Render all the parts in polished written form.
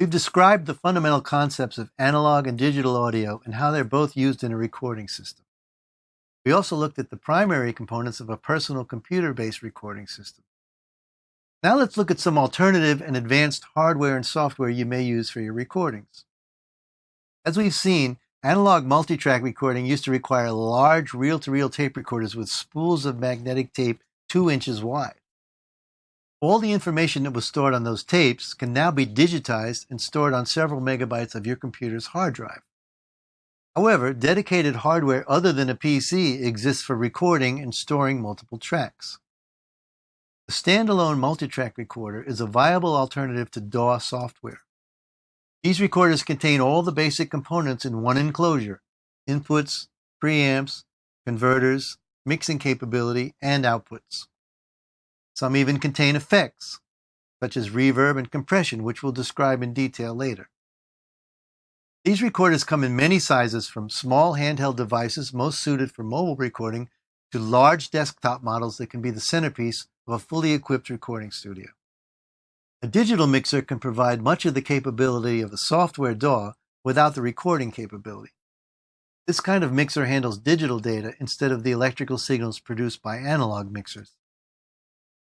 We've described the fundamental concepts of analog and digital audio and how they're both used in a recording system. We also looked at the primary components of a personal computer-based recording system. Now let's look at some alternative and advanced hardware and software you may use for your recordings. As we've seen, analog multitrack recording used to require large reel-to-reel tape recorders with spools of magnetic tape 2 inches wide. All the information that was stored on those tapes can now be digitized and stored on several megabytes of your computer's hard drive. However, dedicated hardware other than a PC exists for recording and storing multiple tracks. The standalone multitrack recorder is a viable alternative to DAW software. These recorders contain all the basic components in one enclosure: inputs, preamps, converters, mixing capability, and outputs. Some even contain effects, such as reverb and compression, which we'll describe in detail later. These recorders come in many sizes, from small handheld devices most suited for mobile recording to large desktop models that can be the centerpiece of a fully equipped recording studio. A digital mixer can provide much of the capability of a software DAW without the recording capability. This kind of mixer handles digital data instead of the electrical signals produced by analog mixers.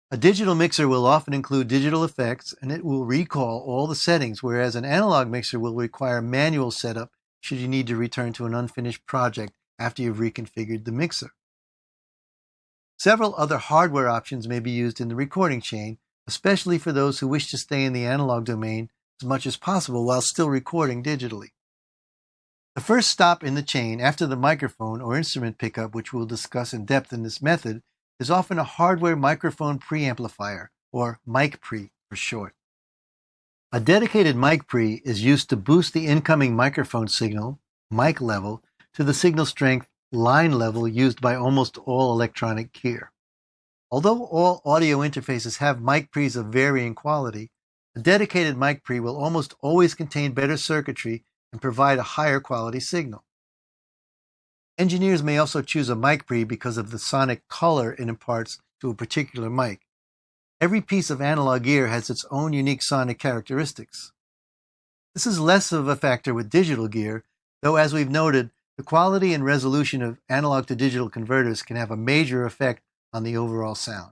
A digital mixer will often include digital effects, and it will recall all the settings, whereas an analog mixer will require manual setup should you need to return to an unfinished project after you've reconfigured the mixer. Several other hardware options may be used in the recording chain, especially for those who wish to stay in the analog domain as much as possible while still recording digitally. The first stop in the chain after the microphone or instrument pickup, which we'll discuss in depth in this method, is often a hardware microphone preamplifier, or mic pre for short. A dedicated mic pre is used to boost the incoming microphone signal, mic level, to the signal strength, line level used by almost all electronic gear. Although all audio interfaces have mic pre's of varying quality, a dedicated mic pre will almost always contain better circuitry and provide a higher quality signal. Engineers may also choose a mic pre because of the sonic color it imparts to a particular mic. Every piece of analog gear has its own unique sonic characteristics. This is less of a factor with digital gear, though as we've noted, the quality and resolution of analog to digital converters can have a major effect on the overall sound.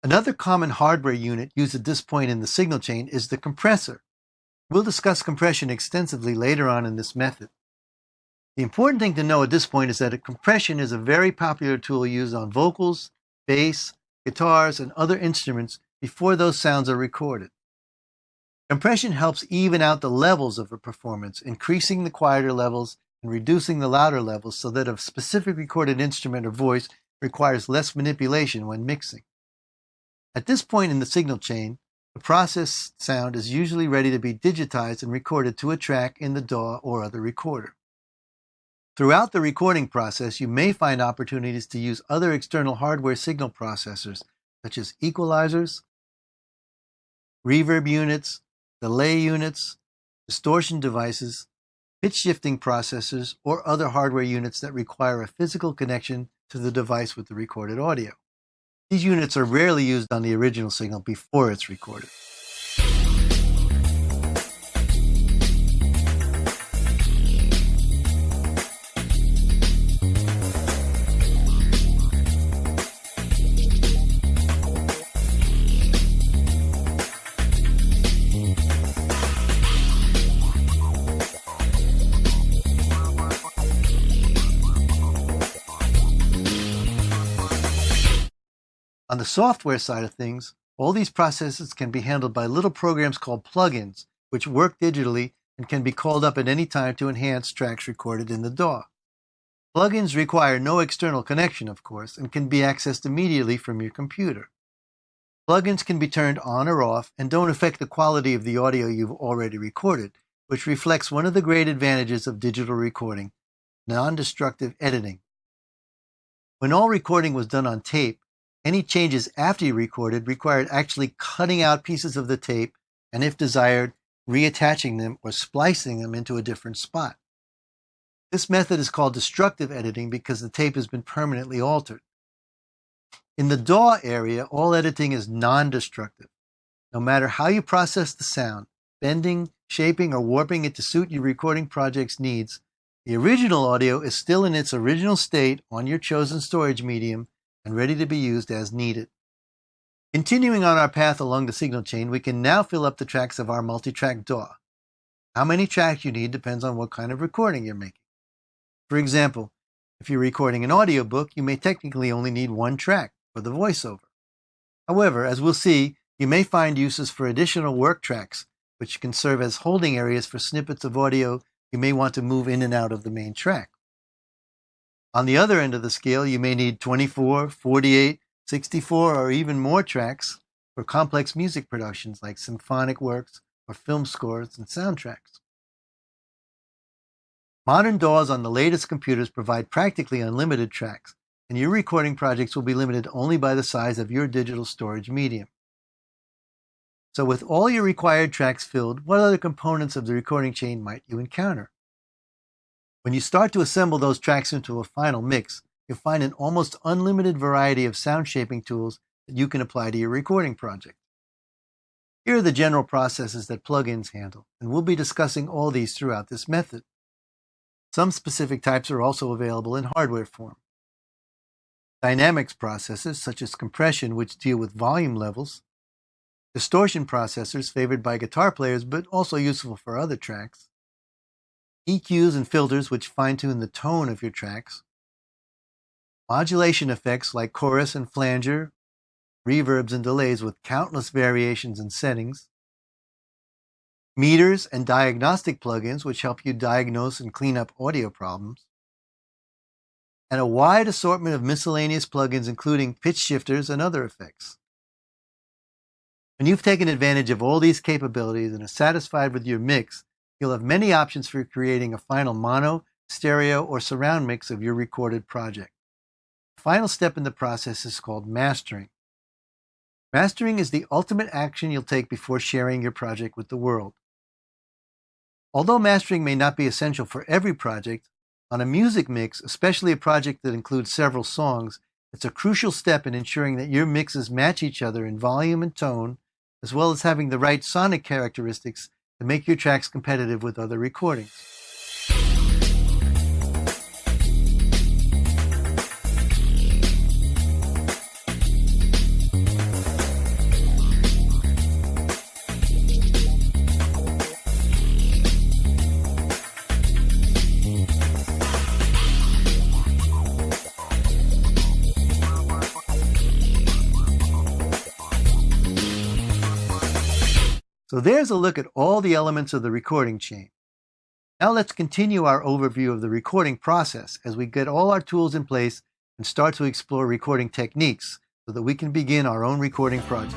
Another common hardware unit used at this point in the signal chain is the compressor. We'll discuss compression extensively later on in this method. The important thing to know at this point is that compression is a very popular tool used on vocals, bass, guitars, and other instruments before those sounds are recorded. Compression helps even out the levels of a performance, increasing the quieter levels and reducing the louder levels so that a specific recorded instrument or voice requires less manipulation when mixing. At this point in the signal chain, the processed sound is usually ready to be digitized and recorded to a track in the DAW or other recorder. Throughout the recording process, you may find opportunities to use other external hardware signal processors, such as equalizers, reverb units, delay units, distortion devices, pitch shifting processors, or other hardware units that require a physical connection to the device with the recorded audio. These units are rarely used on the original signal before it's recorded. On the software side of things, all these processes can be handled by little programs called plugins, which work digitally and can be called up at any time to enhance tracks recorded in the DAW. Plugins require no external connection, of course, and can be accessed immediately from your computer. Plugins can be turned on or off and don't affect the quality of the audio you've already recorded, which reflects one of the great advantages of digital recording: non-destructive editing. When all recording was done on tape, any changes after you recorded required actually cutting out pieces of the tape and, if desired, reattaching them or splicing them into a different spot. This method is called destructive editing because the tape has been permanently altered. In the DAW area, all editing is non-destructive. No matter how you process the sound, bending, shaping, or warping it to suit your recording project's needs, the original audio is still in its original state on your chosen storage medium and ready to be used as needed. Continuing on our path along the signal chain, we can now fill up the tracks of our multi-track DAW. How many tracks you need depends on what kind of recording you're making. For example, if you're recording an audiobook, you may technically only need one track for the voiceover. However, as we'll see, you may find uses for additional work tracks, which can serve as holding areas for snippets of audio you may want to move in and out of the main track. On the other end of the scale, you may need 24, 48, 64, or even more tracks for complex music productions like symphonic works or film scores and soundtracks. Modern DAWs on the latest computers provide practically unlimited tracks, and your recording projects will be limited only by the size of your digital storage medium. So with all your required tracks filled, what other components of the recording chain might you encounter? When you start to assemble those tracks into a final mix, you'll find an almost unlimited variety of sound shaping tools that you can apply to your recording project. Here are the general processes that plugins handle, and we'll be discussing all these throughout this method. Some specific types are also available in hardware form. Dynamics processors, such as compression, which deal with volume levels. Distortion processors, favored by guitar players, but also useful for other tracks. EQs and filters, which fine-tune the tone of your tracks. Modulation effects like chorus and flanger, reverbs and delays with countless variations and settings. Meters and diagnostic plugins, which help you diagnose and clean up audio problems. And a wide assortment of miscellaneous plugins, including pitch shifters and other effects. When you've taken advantage of all these capabilities and are satisfied with your mix, you'll have many options for creating a final mono, stereo, or surround mix of your recorded project. The final step in the process is called mastering. Mastering is the ultimate action you'll take before sharing your project with the world. Although mastering may not be essential for every project, on a music mix, especially a project that includes several songs, it's a crucial step in ensuring that your mixes match each other in volume and tone, as well as having the right sonic characteristics to make your tracks competitive with other recordings. So there's a look at all the elements of the recording chain. Now let's continue our overview of the recording process as we get all our tools in place and start to explore recording techniques so that we can begin our own recording project.